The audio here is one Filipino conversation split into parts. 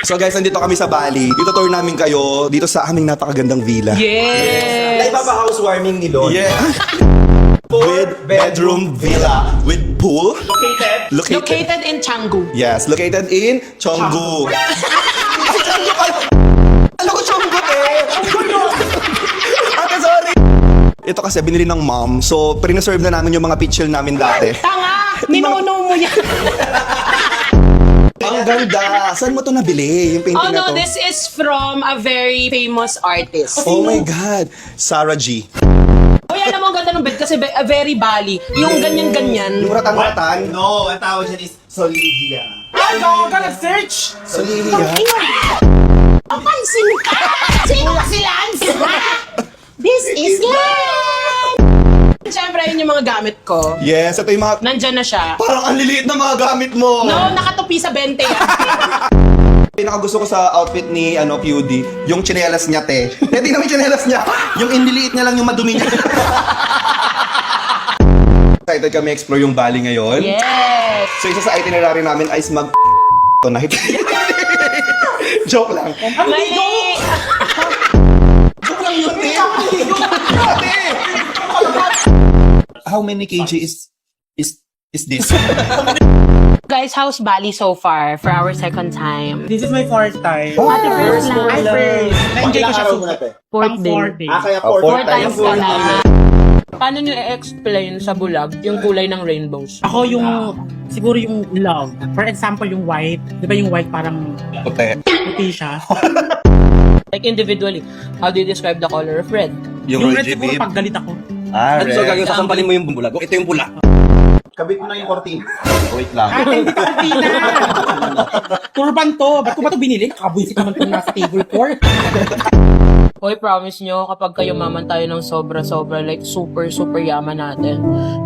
So guys, nandito kami sa Bali. Dito tour namin kayo dito sa aming napakagandang villa. Yes! Ay, papa-housewarming ni Lord. Yeah. With bedroom villa with pool. Located in Canggu. Yes, located in Chonggu. Ay, Chonggu pala. Alam ko Chonggu Ate, sorry. Ito kasi binili ng mom. So, pre-reserve na namin yung mga pitchel namin dati. Tanga! Ninuno mo yan. Ang ganda. Saan mo to nabili? Yung painting Oh na no, to? this is from a very famous artist. Oh my God. Sarah G. Uy, alam mo ang ganda ng bed kasi very Bali. Yung ganyan-ganyan. Yung ratan-ratan. No, ang tawag dyan is Solihia. Ano ka nag-search? Solihia. Papansin ka! Sino si Lance? This is Lance! Siyempre, yun yung mga gamit ko. Yes, ito yung mga... Nandyan na siya. Parang ang liliit na mga gamit mo. No, nakatupi sa 20 yan. Pinakagusto ko sa outfit ni PUD, yung tsinelas niya, te. Hindi naman yung tsinelas niya. Yung iniliit niya lang yung madumi niya. Excited kami explore yung Bali ngayon. Yes! So isa sa itinerary namin ay mag tonight. Joke lang. Mali! Joke lang yun, te. Ate! How many kg is this? Guys, how's Bali so far for our second time? This is my fourth time. Ate, first lang. Ay, first. Na-enjoy ko siya Araw mo super. na, te. Fourth Pang day. fourth day. Kaya Oh, Four times ka na. Paano nyo i-explain sa bulag yung kulay ng rainbows? Ako yung, siguro yung love. For example, yung white. Di ba yung white parang Puti. puti siya? Like individually, how do you describe the color of red? Yung red siguro pag galit ako. So gagawin, sasampalin mo yung bumbulag. Ito yung pula. Kabit mo na yung kortina. Wait lang. Hindi ko na. Turban to. Ba't ko ba to binili? Kakabunsit naman kung nasa table court. Hoy, promise nyo, kapag kayo maman tayo ng sobra-sobra, like super yaman natin,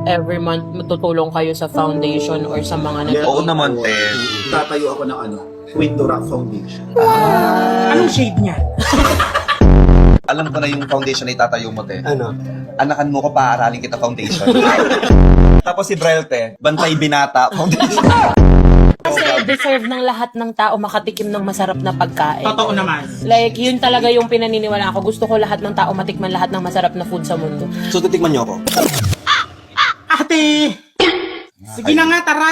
every month matutulong kayo sa foundation or sa mga Oo naman, te. Tatayo ako ng window wrap foundation. Anong shade niya? Alam ko na yung foundation na itatayo mo, te. Ano? Anakan mo ko, paaralin kita foundation. Tapos si Brel, te, Bantay Binata Foundation. Kasi deserve ng lahat ng tao makatikim ng masarap na pagkain. Totoo naman. Like, yun talaga yung pinaniniwalaan ko. Gusto ko lahat ng tao matikman lahat ng masarap na food sa mundo. So titikman niyo ako. Ate! Sige na nga, tara!